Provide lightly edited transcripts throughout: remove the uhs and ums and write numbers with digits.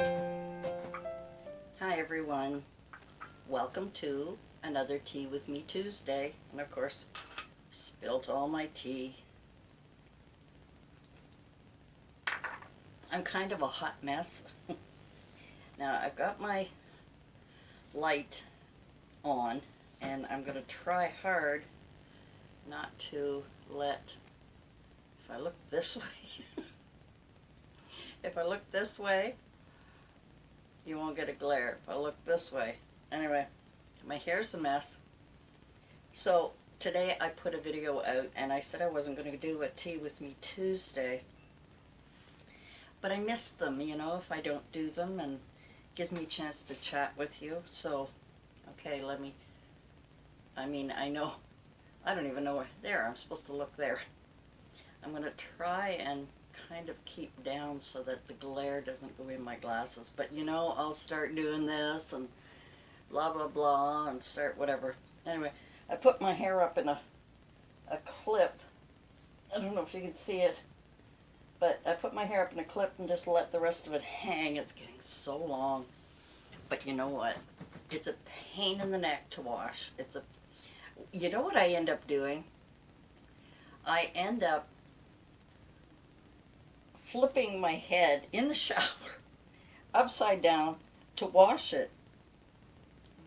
Hi everyone, welcome to another Tea with Me Tuesday, and of course, spilt all my tea. I'm kind of a hot mess. Now I've got my light on, and I'm going to try hard not to let, if I look this way, if I look this way, you won't get a glare. If I look this way. Anyway, my hair's a mess. So today I put a video out, and I said I wasn't going to do a Tea with Me Tuesday. But I missed them, you know, if I don't do them, and it gives me a chance to chat with you. So, okay, I know, I don't even know where, there, I'm supposed to look there. I'm going to try and kind of keep down so that the glare doesn't go in my glasses. But you know, I'll start doing this and blah blah blah and start whatever. Anyway, I put my hair up in a clip. I don't know if you can see it, but I put my hair up in a clip and just let the rest of it hang. It's getting so long. But you know what? It's a pain in the neck to wash. You know what I end up doing? I end up flipping my head in the shower upside down to wash it,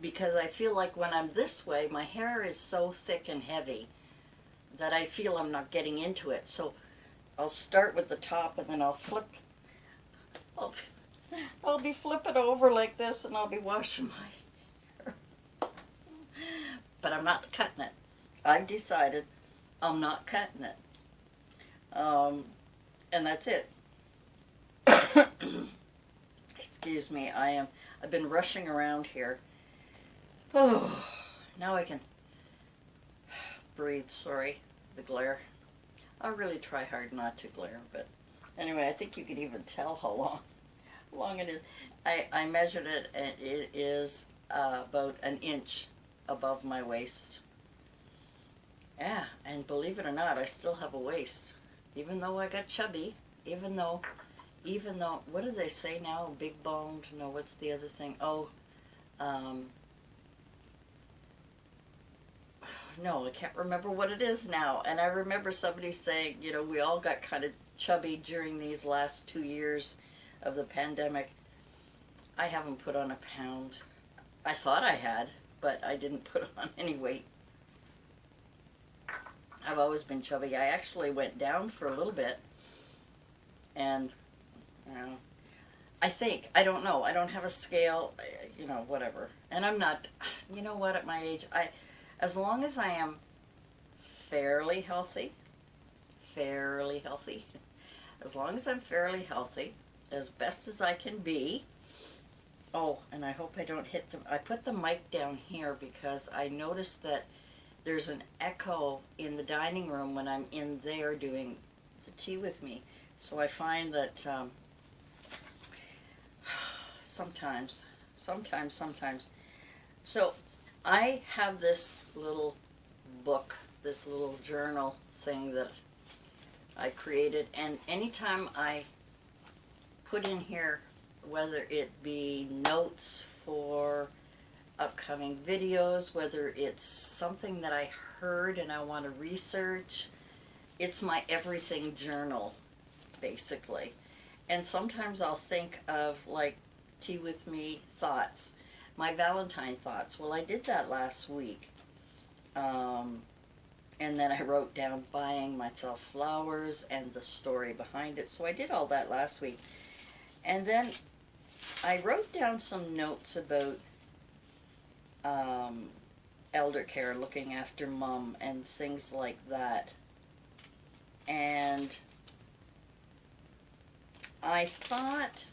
because I feel like when I'm this way, my hair is so thick and heavy that I feel I'm not getting into it. So I'll start with the top, and then I'll be flipping over like this, and I'll be washing my hair. But I'm not cutting it. I've decided I'm not cutting it. And that's it. Excuse me, I've been rushing around here. Oh, now I can breathe. Sorry, the glare. I really try hard not to glare, but anyway, I think you can even tell how long it is. I measured it, and it is about an inch above my waist. Yeah, and believe it or not, I still have a waist. Even though I got chubby, even though, what do they say now? Big boned? No, what's the other thing? Oh, no, I can't remember what it is now. And I remember somebody saying, you know, we all got kind of chubby during these last 2 years of the pandemic. I haven't put on a pound. I thought I had, but I didn't put on any weight. I've always been chubby. I actually went down for a little bit, and you know, I don't know, I don't have a scale, you know, whatever. And I'm not, you know what, at my age, as long as I am fairly healthy, as long as I'm fairly healthy, as best as I can be. Oh, and I hope I don't hit I put the mic down here because I noticed that there's an echo in the dining room when I'm in there doing the tea with me. So I find that sometimes. So I have this little book, this little journal thing that I created, and anytime I put in here, whether it be notes for upcoming videos, whether it's something that I heard and I want to research, it's my everything journal, basically. And sometimes I'll think of, like, Tea with Me thoughts, my Valentine thoughts. Well, I did that last week. And then I wrote down buying myself flowers and the story behind it. So I did all that last week. And then I wrote down some notes about elder care, looking after mom, and things like that. And I thought,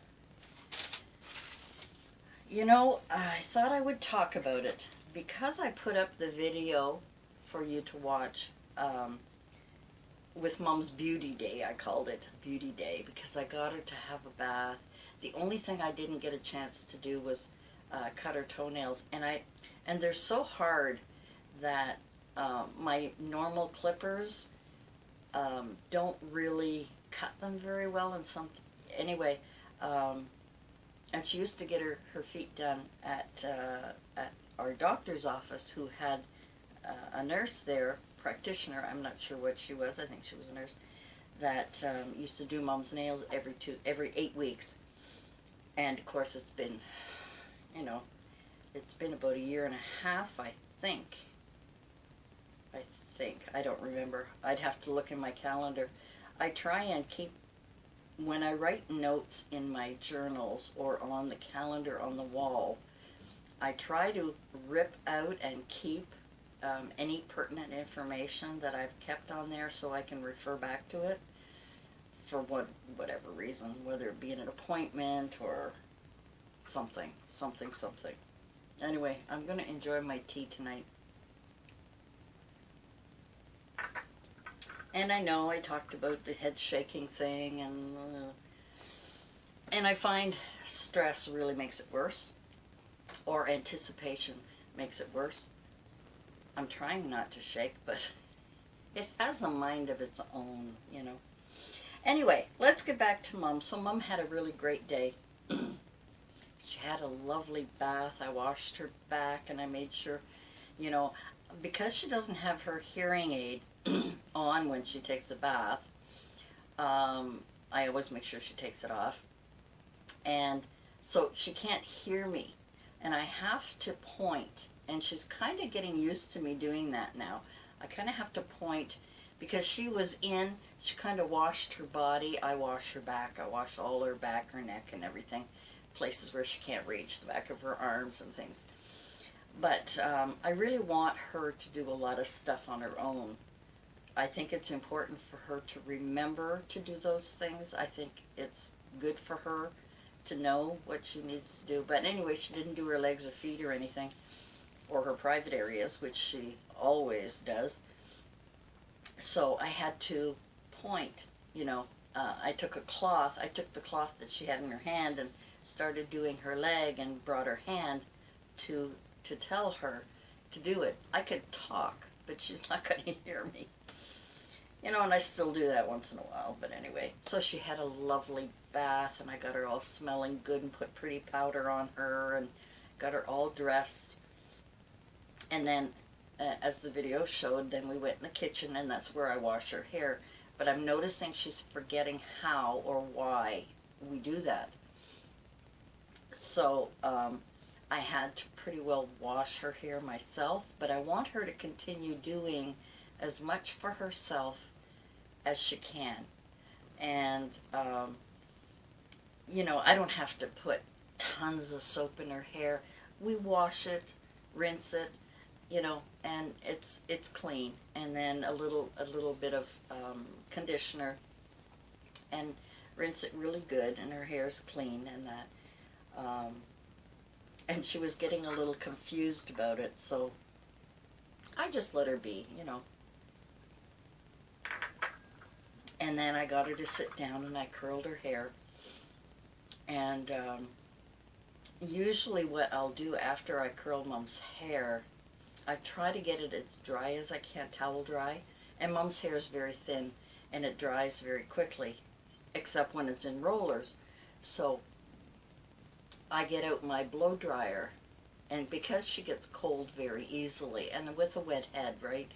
you know, I thought I would talk about it because I put up the video for you to watch with Mom's Beauty Day. I called it Beauty Day because I got her to have a bath. The only thing I didn't get a chance to do was cut her toenails, and they're so hard that my normal clippers don't really cut them very well. And anyway, And she used to get her feet done at our doctor's office, who had a nurse there, practitioner, I'm not sure what she was, I think she was a nurse, that used to do Mom's nails every 8 weeks. And of course it's been, you know, it's been about 1.5 years, I think. I don't remember. I'd have to look in my calendar. I try and keep, when I write notes in my journals or on the calendar on the wall, I try to rip out and keep any pertinent information that I've kept on there so I can refer back to it for whatever reason, whether it be an appointment or something. Anyway, I'm going to enjoy my tea tonight. And I know I talked about the head shaking thing, and I find stress really makes it worse, or anticipation makes it worse. I'm trying not to shake, but it has a mind of its own, you know. Anyway, let's get back to Mom. So Mom had a really great day. She had a lovely bath. I washed her back, and I made sure, you know, because she doesn't have her hearing aid on when she takes a bath, I always make sure she takes it off. And so she can't hear me. And I have to point, and she's kind of getting used to me doing that now. I kind of have to point, because she kind of washed her body. I wash her back. I wash all her back, her neck, and everything. Places where she can't reach, the back of her arms and things. But I really want her to do a lot of stuff on her own. I think it's important for her to remember to do those things. I think it's good for her to know what she needs to do. But anyway, she didn't do her legs or feet or anything, or her private areas, which she always does. So I had to point, you know. I took the cloth that she had in her hand and started doing her leg, and brought her hand to tell her to do it. I could talk, but she's not going to hear me. You know, and I still do that once in a while, but anyway. So she had a lovely bath, and I got her all smelling good and put pretty powder on her and got her all dressed. And then, as the video showed, then we went in the kitchen, and that's where I wash her hair. But I'm noticing she's forgetting how or why we do that. So I had to pretty well wash her hair myself, but I want her to continue doing as much for herself as she can. And, you know, I don't have to put tons of soap in her hair. We wash it, rinse it, you know, and it's clean. And then a little bit of conditioner, and rinse it really good, and her hair's clean and that. And she was getting a little confused about it, so I just let her be, you know. And then I got her to sit down, and I curled her hair. And usually what I'll do after I curl Mom's hair, I try to get it as dry as I can, towel dry. And Mom's hair is very thin, and it dries very quickly, except when it's in rollers. So I get out my blow dryer, and because she gets cold very easily, and with a wet head, right?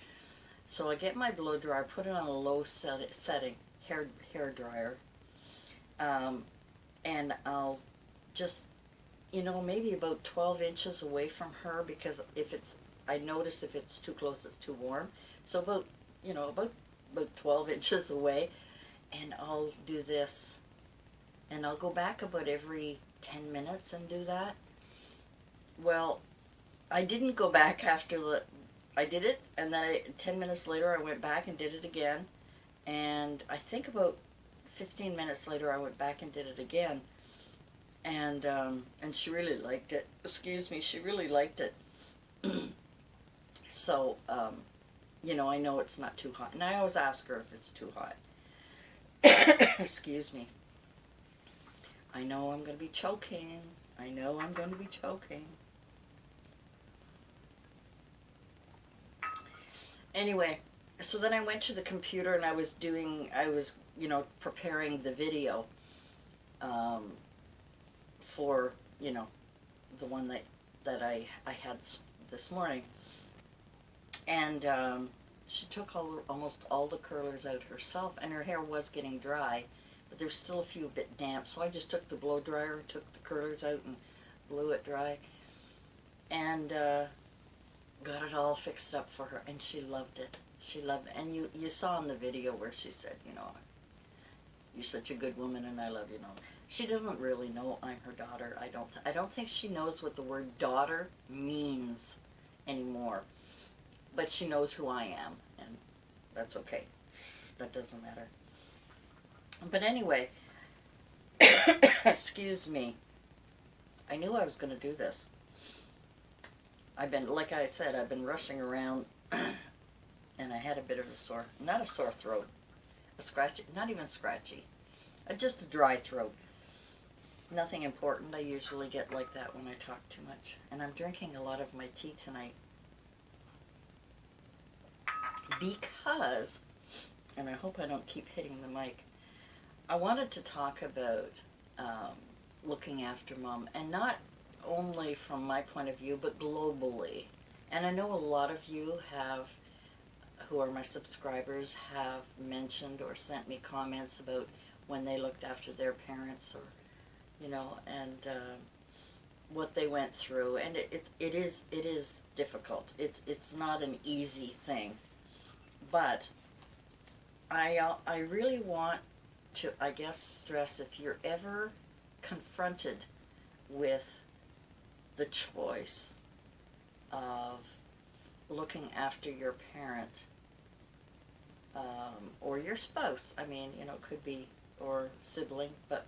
So I get my blow dryer, put it on a low setting hair dryer, and I'll just, you know, maybe about 12 inches away from her, because I notice if it's too close, it's too warm. So about 12 inches away, and I'll do this, and I'll go back about every 10 minutes and do that. Well, I didn't go back after I did it, and then 10 minutes later I went back and did it again, and I think about 15 minutes later I went back and did it again, and she really liked it. Excuse me, she really liked it. So, you know, I know it's not too hot, and I always ask her if it's too hot. Excuse me. I know I'm going to be choking. I know I'm going to be choking. Anyway, so then I went to the computer, and I was, you know, preparing the video for, you know, the one that I had this morning. And she took almost all the curlers out herself, and her hair was getting dry, but there's still a few bit damp, so I just took the blow dryer, took the curlers out and blew it dry, and got it all fixed up for her, and she loved it. She loved it. And you saw in the video where she said, you know, you're such a good woman and I love you. No, she doesn't really know I'm her daughter. I don't think she knows what the word daughter means anymore. But she knows who I am, and that's okay. That doesn't matter. But anyway, excuse me. I knew I was going to do this. I've been, like I said, I've been rushing around, and I had a bit of a sore, not a sore throat, a scratchy, not even scratchy, just a dry throat. Nothing important. I usually get like that when I talk too much. And I'm drinking a lot of my tea tonight because, and I hope I don't keep hitting the mic, I wanted to talk about looking after Mom, and not only from my point of view, but globally. And I know a lot of you have, who are my subscribers, have mentioned or sent me comments about when they looked after their parents, or, you know, and what they went through. And it is difficult. It's not an easy thing. But I really want to, I guess, stress, if you're ever confronted with the choice of looking after your parent, or your spouse, I mean, you know, could be, or sibling, but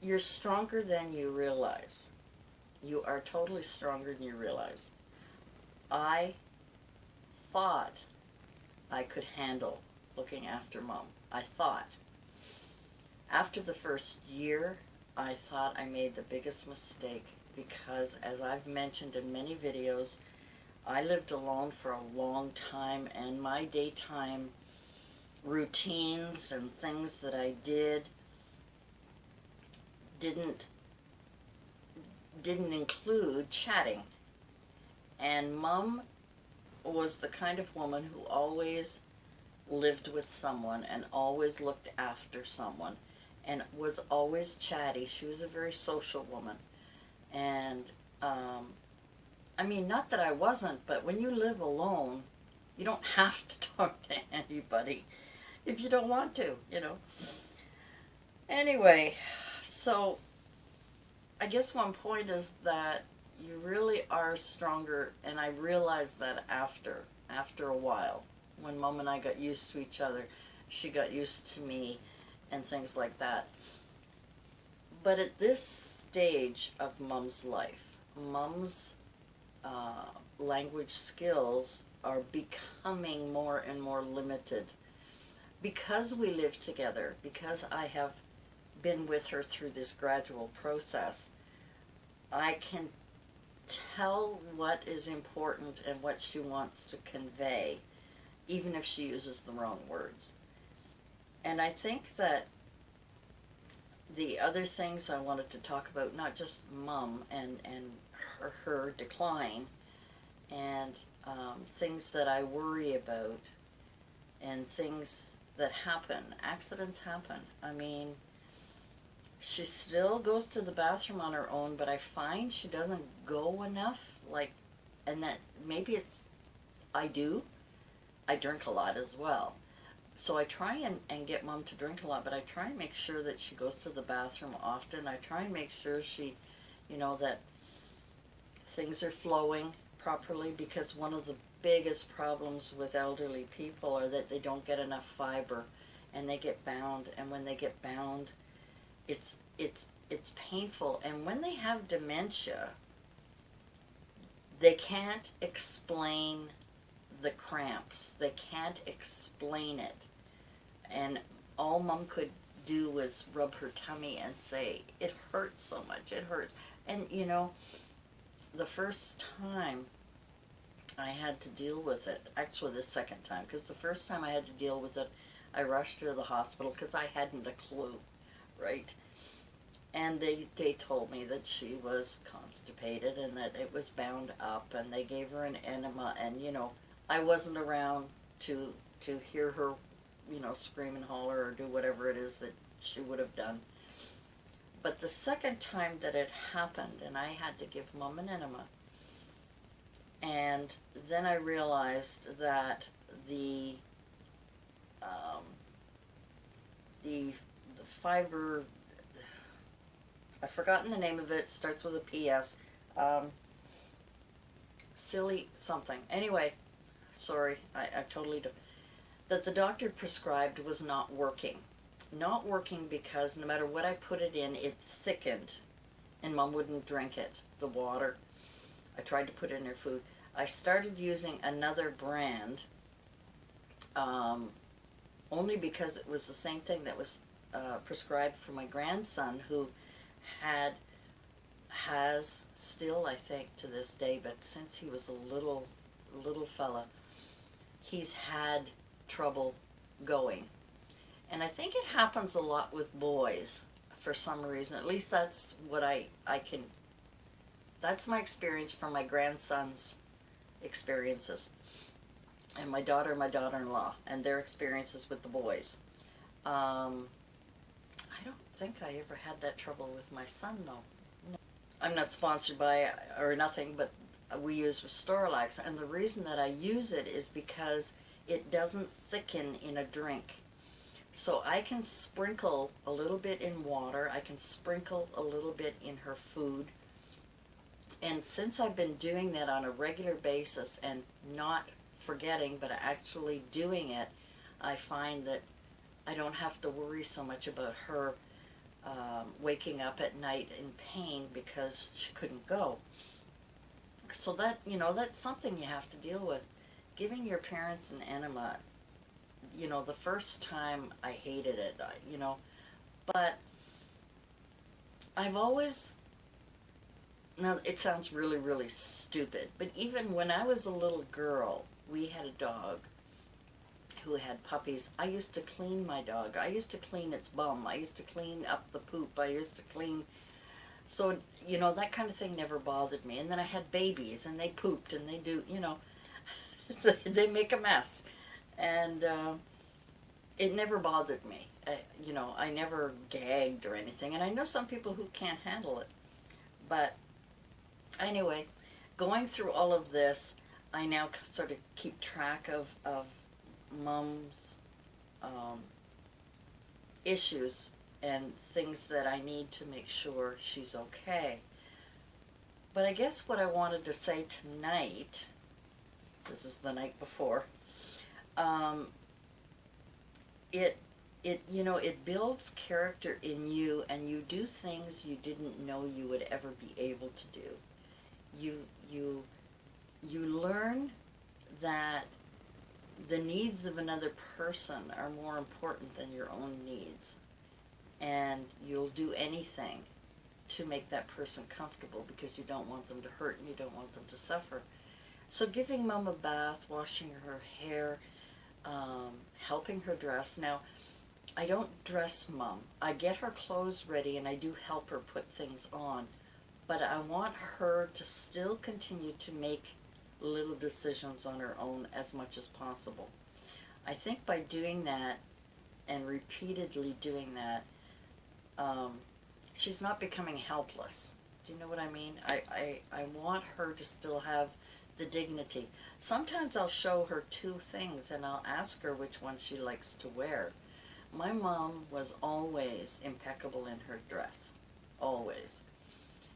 you're stronger than you realize. You are totally stronger than you realize. I thought I could handle looking after Mom. I thought. After the first year, I thought I made the biggest mistake, because, as I've mentioned in many videos, I lived alone for a long time, and my daytime routines and things that I didn't include chatting. And Mom was the kind of woman who always lived with someone and always looked after someone and was always chatty. She was a very social woman. And I mean, not that I wasn't, but when you live alone, you don't have to talk to anybody if you don't want to, you know. Anyway, so I guess one point is that you really are stronger, and I realized that after a while, when Mom and I got used to each other, she got used to me, and things like that. But at this stage of Mom's life, Mom's language skills are becoming more and more limited. Because we live together, because I have been with her through this gradual process, I can tell what is important and what she wants to convey, even if she uses the wrong words. And I think that the other things I wanted to talk about, not just Mom and her decline, and things that I worry about, and things that happen. Accidents happen. I mean, she still goes to the bathroom on her own, but I find she doesn't go enough, like, and that maybe it's, I drink a lot as well. So I try and get Mom to drink a lot, but I try and make sure that she goes to the bathroom often. I try and make sure she, you know, that things are flowing properly, because one of the biggest problems with elderly people are that they don't get enough fiber, and they get bound, and when they get bound, it's painful. And when they have dementia, they can't explain the cramps. They can't explain it. And all Mom could do was rub her tummy and say, it hurts so much, it hurts. And you know, the first time I had to deal with it, actually the second time, because the first time I had to deal with it, I rushed her to the hospital because I hadn't a clue, right? And they told me that she was constipated and that it was bound up, and they gave her an enema, and I wasn't around to hear her, scream and holler or do whatever it is that she would have done. But the second time that it happened, and I had to give Mom an enema, and then I realized that the fiber, I've forgotten the name of it, starts with a PS, silly something. Anyway, sorry, I totally do. That the doctor prescribed was not working. Not working because no matter what I put it in, it thickened, and Mom wouldn't drink it, the water. I tried to put it in her food. I started using another brand, only because it was the same thing that was prescribed for my grandson, who has still, I think, to this day, but since he was a little fella, he's had trouble going. And I think it happens a lot with boys for some reason. At least that's what I can, that's my experience from my grandson's experiences. And my daughter and my daughter-in-law, and their experiences with the boys. I don't think I ever had that trouble with my son, though. No. I'm not sponsored by or nothing, but we use Restoralax, and the reason that I use it is because it doesn't thicken in a drink. So I can sprinkle a little bit in water, I can sprinkle a little bit in her food, and since I've been doing that on a regular basis and not forgetting but actually doing it, I find that I don't have to worry so much about her waking up at night in pain because she couldn't go. So that, that's something you have to deal with. Giving your parents an enema, the first time I hated it, but I've always, now it sounds really, really stupid, but even when I was a little girl, we had a dog who had puppies. I used to clean my dog. I used to clean its bum. I used to clean up the poop. I used to clean, so, that kind of thing never bothered me. And then I had babies, and they pooped, and they do, they make a mess. And it never bothered me. I never gagged or anything. And I know some people who can't handle it. But anyway, going through all of this, I now sort of keep track of Mom's issues and things that I need to make sure she's okay. But I guess what I wanted to say tonight, this is the night before, it builds character in you, and you do things you didn't know you would ever be able to do. You learn that the needs of another person are more important than your own needs, and you'll do anything to make that person comfortable because you don't want them to hurt and you don't want them to suffer. So giving Mom a bath, washing her hair, helping her dress. Now, I don't dress Mom. I get her clothes ready and I do help her put things on, but I want her to still continue to make little decisions on her own as much as possible. I think by doing that and repeatedly doing that, she's not becoming helpless. Do you know what I mean? I want her to still have the dignity. Sometimes I'll show her two things and I'll ask her which one she likes to wear. My mom was always impeccable in her dress. Always.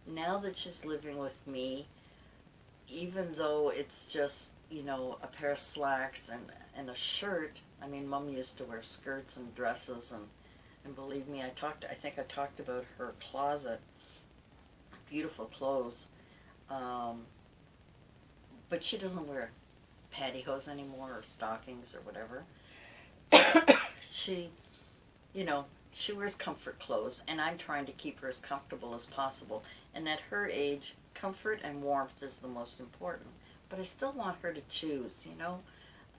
Now that she's living with me, even though it's just, a pair of slacks and a shirt, I mean, Mom used to wear skirts and dresses, and believe me, I think I talked about her closet, beautiful clothes, but she doesn't wear pantyhose anymore or stockings or whatever. She wears comfort clothes, and I'm trying to keep her as comfortable as possible. And at her age, comfort and warmth is the most important. But I still want her to choose,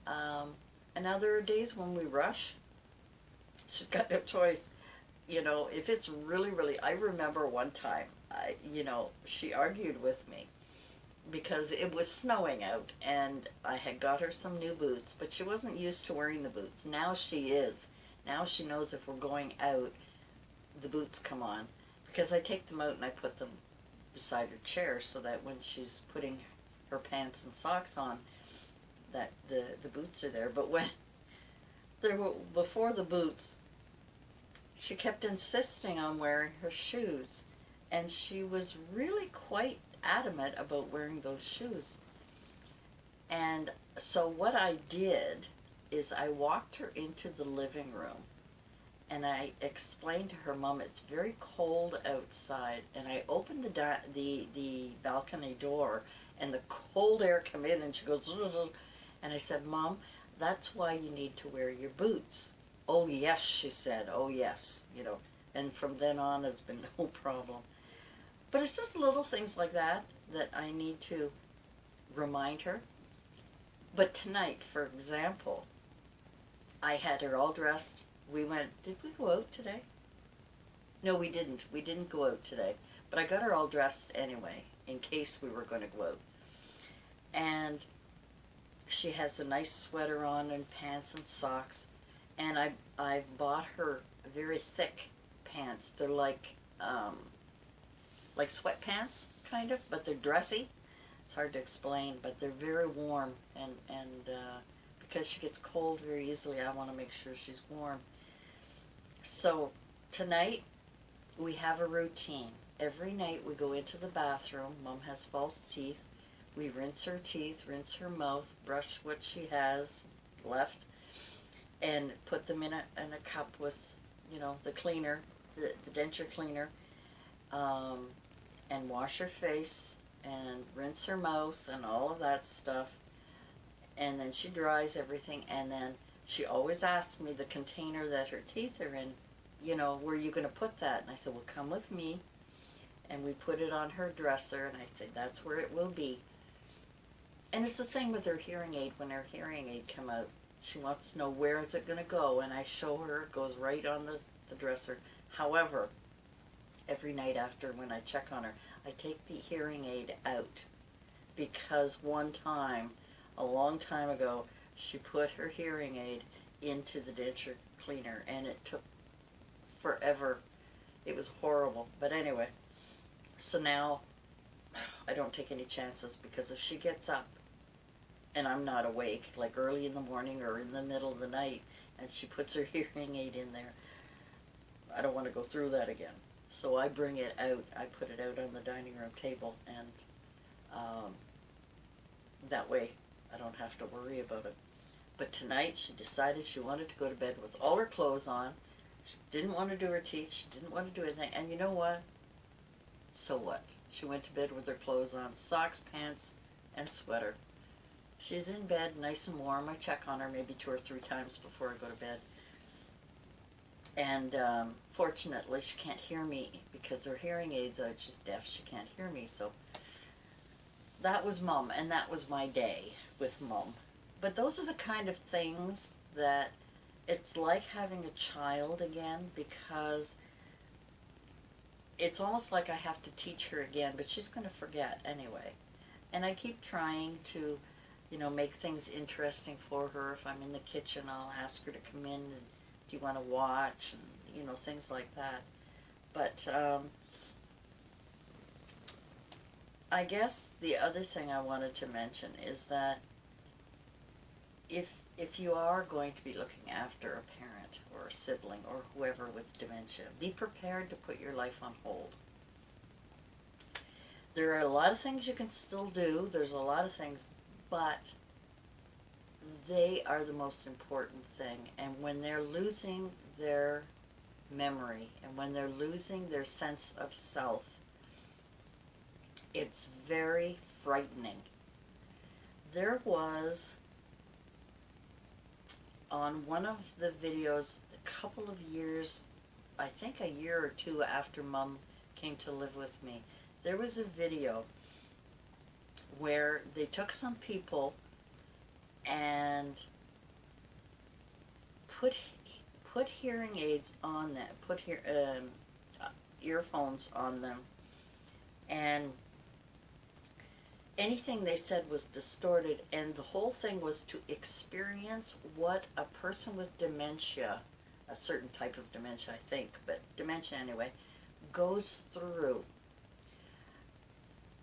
And now there are days when we rush. She's got no choice. you know, if it's really, really, I remember one time, she argued with me because it was snowing out and I had got her some new boots, but she wasn't used to wearing the boots. Now she is. Now she knows if we're going out, the boots come on, because I take them out and I put them beside her chair so that when she's putting her pants and socks on, that the boots are there. But when there were, before the boots, she kept insisting on wearing her shoes, and she was really quite adamant about wearing those shoes. And so what I did is I walked her into the living room and I explained to her, Mom, it's very cold outside, and I opened the balcony door and the cold air come in, and she goes, ugh. And I said, Mom, that's why you need to wear your boots. Oh yes, she said, oh yes, and from then on it's been no problem. But it's just little things like that that I need to remind her. But tonight, for example, I had her all dressed. We went, did we go out today? No, we didn't. We didn't go out today. But I got her all dressed anyway, in case we were going to go out. And she has a nice sweater on and pants and socks. And I've bought her very thick pants. They're like sweatpants, kind of, but they're dressy. It's hard to explain, but they're very warm, and because she gets cold very easily, I want to make sure she's warm. So tonight we have a routine. Every night we go into the bathroom. Mom has false teeth. We rinse her teeth, rinse her mouth, brush what she has left, and put them in a cup with, the cleaner, the denture cleaner, and wash her face and rinse her mouth and all of that stuff. And then she dries everything, and then she always asks me the container that her teeth are in, where are you going to put that? And I said, well, come with me. And we put it on her dresser, and I say, that's where it will be. And it's the same with her hearing aid. When her hearing aid come out, she wants to know where is it going to go, and I show her it goes right on the dresser. However, every night after, when I check on her, I take the hearing aid out, because one time, a long time ago, she put her hearing aid into the denture cleaner, and it took forever. It was horrible. But anyway, so now I don't take any chances, because if she gets up and I'm not awake, like early in the morning or in the middle of the night, and she puts her hearing aid in there, I don't want to go through that again. So I bring it out, I put it out on the dining room table, and that way I don't have to worry about it. But tonight she decided she wanted to go to bed with all her clothes on. She didn't want to do her teeth, she didn't want to do anything, and you know what? So what? She went to bed with her clothes on, socks, pants, and sweater. She's in bed, nice and warm. I check on her maybe 2 or 3 times before I go to bed. And fortunately, she can't hear me because her hearing aids are, she's deaf, she can't hear me. So that was Mom, and that was my day with Mom. But those are the kind of things that it's like having a child again, because it's almost like I have to teach her again, but she's going to forget anyway. And I keep trying to, make things interesting for her. If I'm in the kitchen, I'll ask her to come in and, do you want to watch, and things like that. But I guess the other thing I wanted to mention is that if you are going to be looking after a parent or a sibling or whoever with dementia, be prepared to put your life on hold. There are a lot of things you can still do. There's a lot of things, but they are the most important thing. And when they're losing their memory, and when they're losing their sense of self, it's very frightening. There was, on one of the videos, a couple of years, I think a year or 2 after Mom came to live with me, there was a video where they took some people and put hearing aids on them, put earphones on them, and anything they said was distorted, and the whole thing was to experience what a person with dementia, a certain type of dementia, I think, but dementia anyway, goes through.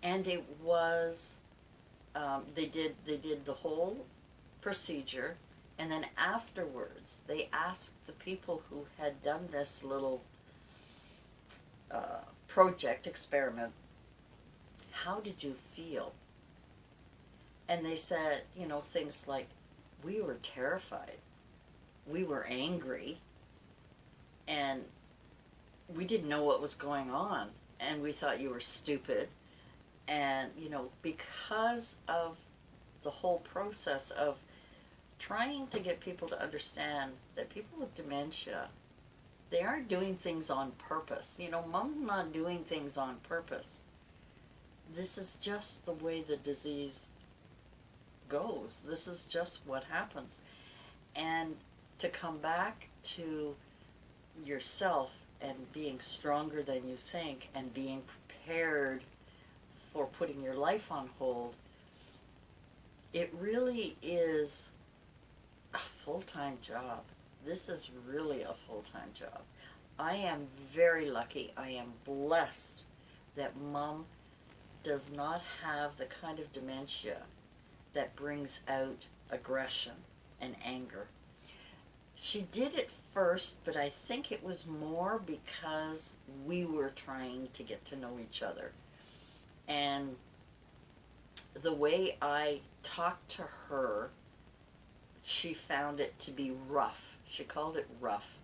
And it was, they did the whole procedure, and then afterwards they asked the people who had done this little project experiment, how did you feel? And they said, you know, things like, we were terrified, we were angry, and we didn't know what was going on, and we thought you were stupid. And, you know, because of the whole process of trying to get people to understand that people with dementia, they aren't doing things on purpose. You know, Mom's not doing things on purpose. This is just the way the disease goes. This is just what happens. And to come back to yourself and being stronger than you think and being prepared for putting your life on hold, it really is a full-time job. This is really a full-time job. I am very lucky. I am blessed that Mom does not have the kind of dementia that brings out aggression and anger. She did it first, but I think it was more because we were trying to get to know each other. And the way I talked to her, she found it to be rough. She called it rough.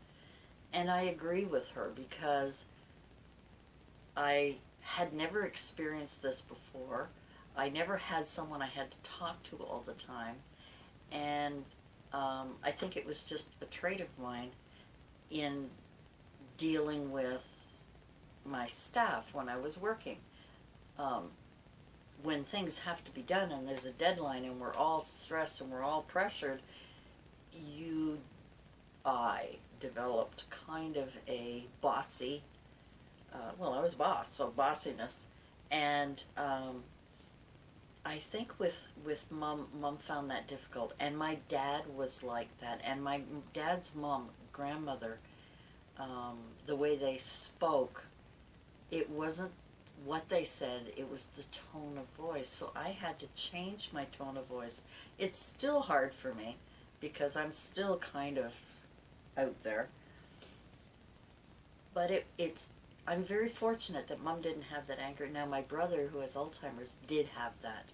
And I agree with her because I had never experienced this before. I never had someone I had to talk to all the time. And I think it was just a trait of mine in dealing with my staff when I was working. When things have to be done and there's a deadline and we're all stressed and we're all pressured, I developed kind of a bossy, well, I was boss, so bossiness. And I think with Mom found that difficult. And my dad was like that. And my dad's mom, grandmother, the way they spoke, it wasn't what they said, it was the tone of voice. So I had to change my tone of voice. It's still hard for me because I'm still kind of out there. But I'm very fortunate that Mom didn't have that anger. Now my brother, who has Alzheimer's, did have that.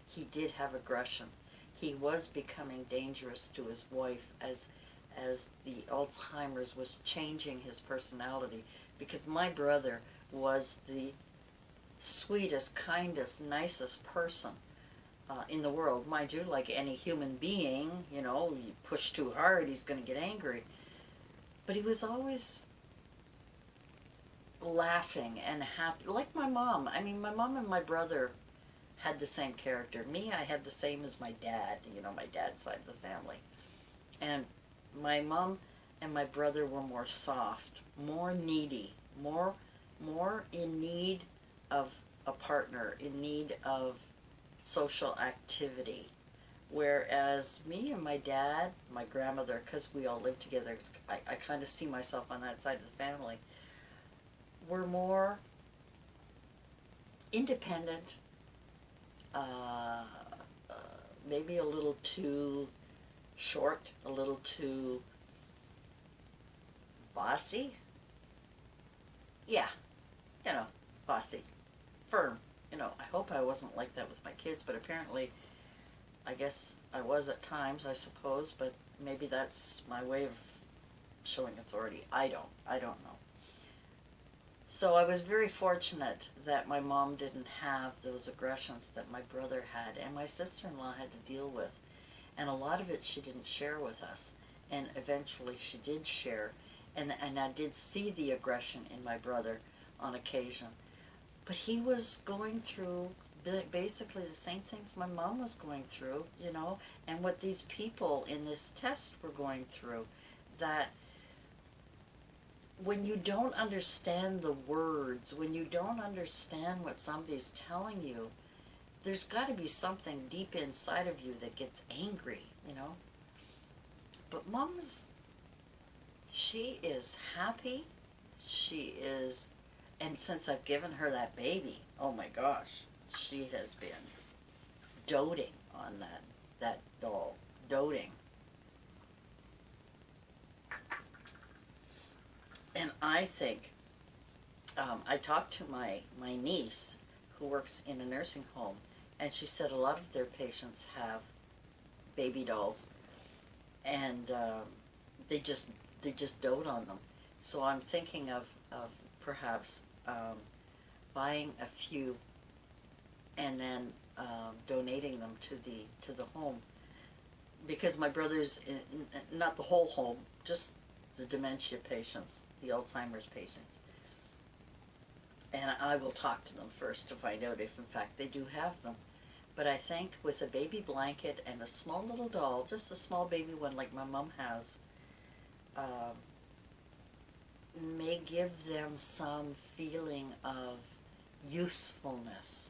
He did have aggression. He was becoming dangerous to his wife as the Alzheimer's was changing his personality, because my brother was the sweetest, kindest, nicest person in the world. Mind you, like any human being, you know, you push too hard, he's going to get angry. But he was always laughing and happy, like my mom. I mean, my mom and my brother had the same character. Me, I had the same as my dad, you know, my dad's side of the family. And my mom and my brother were more soft, more needy, more in need of a partner, in need of social activity. Whereas me and my dad, my grandmother, because we all lived together, I kind of see myself on that side of the family, were more independent, maybe a little too short, a little too bossy. Yeah, you know, bossy, firm. You know, I hope I wasn't like that with my kids, but apparently, I guess I was at times, I suppose, but maybe that's my way of showing authority. I don't know. So I was very fortunate that my mom didn't have those aggressions that my brother had and my sister-in-law had to deal with. And a lot of it she didn't share with us. And eventually she did share. And I did see the aggression in my brother on occasion. But he was going through basically the same things my mom was going through, you know, and what these people in this test were going through. That when you don't understand the words, when you don't understand what somebody's telling you, there's got to be something deep inside of you that gets angry, you know. But Mom's, she is happy. She is, and since I've given her that baby, oh my gosh, she has been doting on that doll, doting. And I think, I talked to my niece who works in a nursing home, and she said a lot of their patients have baby dolls, and they just dote on them. So I'm thinking of perhaps buying a few and then donating them to the home, because my brother's not the whole home, just the dementia patients, the Alzheimer's patients. And I will talk to them first to find out if in fact they do have them. But I think with a baby blanket and a small little doll, just a small baby one like my mom has, may give them some feeling of usefulness,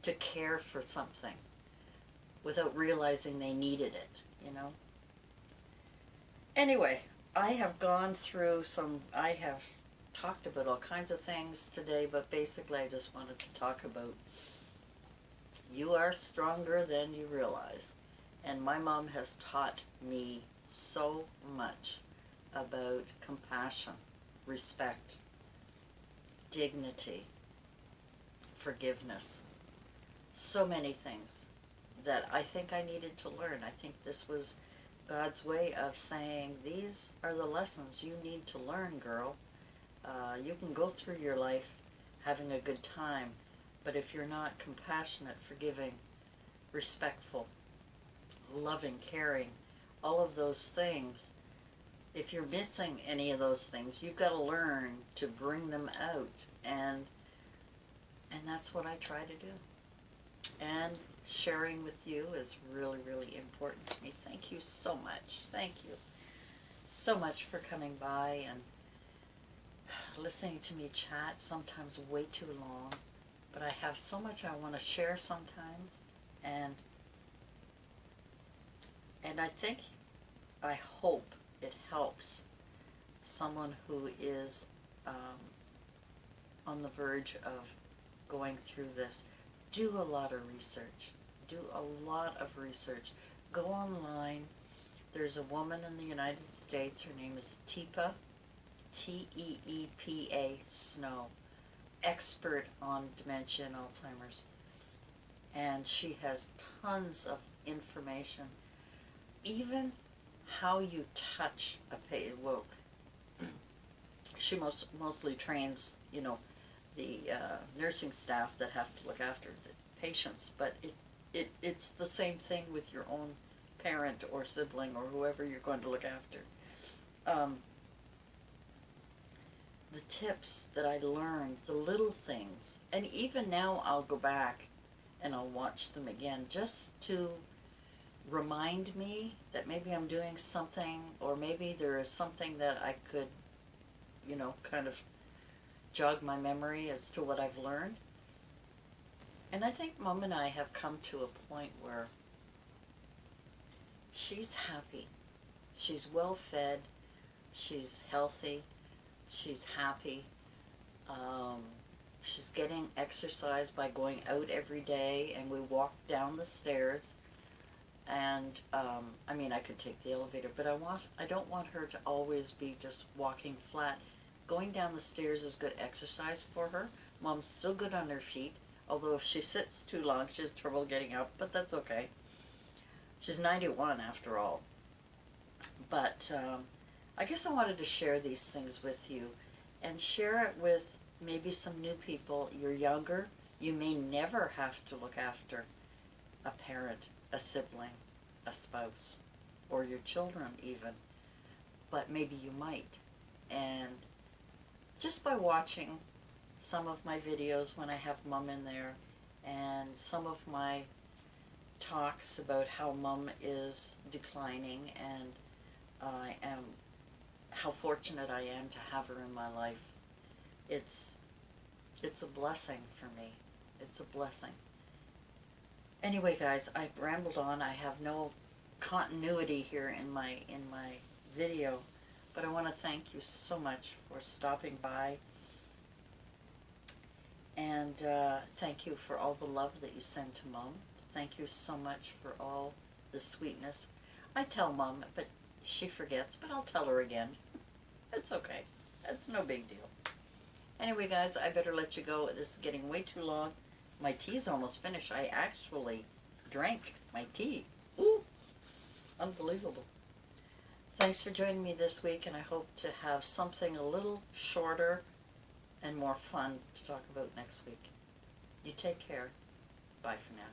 to care for something without realizing they needed it, you know. Anyway, I have gone through I have talked about all kinds of things today, but basically I just wanted to talk about you are stronger than you realize. And my mom has taught me so much about compassion, respect, dignity, forgiveness. So many things that I think I needed to learn. I think this was God's way of saying, these are the lessons you need to learn, girl. You can go through your life having a good time, but if you're not compassionate, forgiving, respectful, loving, caring, all of those things, if you're missing any of those things, you've got to learn to bring them out, and that's what I try to do. And sharing with you is really, really important to me. Thank you so much. Thank you so much for coming by and listening to me chat, sometimes way too long. But I have so much I want to share sometimes. And I think, I hope it helps someone who is on the verge of going through this. Do a lot of research. Do a lot of research. Go online. There's a woman in the United States. Her name is Teepa, T-E-E-P-A, Snow. Expert on dementia and Alzheimer's. And she has tons of information. Even how you touch a patient. Well, she mostly trains, you know, the nursing staff that have to look after the patients, but it's the same thing with your own parent or sibling or whoever you're going to look after. The tips that I learned, the little things, and even now I'll go back and I'll watch them again just to remind me that maybe I'm doing something, or maybe there is something that I could, you know, kind of jog my memory as to what I've learned. And I think Mom and I have come to a point where she's happy. She's well fed. She's healthy. She's happy. She's getting exercise by going out every day, and we walk down the stairs. And I mean, I could take the elevator, but I don't want her to always be just walking flat. Going down the stairs is good exercise for her. Mom's still good on her feet, although if she sits too long, she has trouble getting up, but that's okay. She's 91 after all. But I guess I wanted to share these things with you, and share it with maybe some new people. You're younger. You may never have to look after a parent, a sibling, a spouse, or your children even, but maybe you might. And just by watching some of my videos when I have Mom in there, and some of my talks about how Mom is declining, and I am how fortunate I am to have her in my life. It's a blessing for me. It's a blessing. Anyway, guys, I've rambled on. I have no continuity here in my video, but I want to thank you so much for stopping by, and thank you for all the love that you send to Mom. Thank you so much for all the sweetness. I tell Mom, but she forgets, but I'll tell her again. It's okay. That's no big deal. Anyway, guys, I better let you go. This is getting way too long. My tea's almost finished. I actually drank my tea. Ooh, unbelievable. Thanks for joining me this week, and I hope to have something a little shorter and more fun to talk about next week. You take care. Bye for now.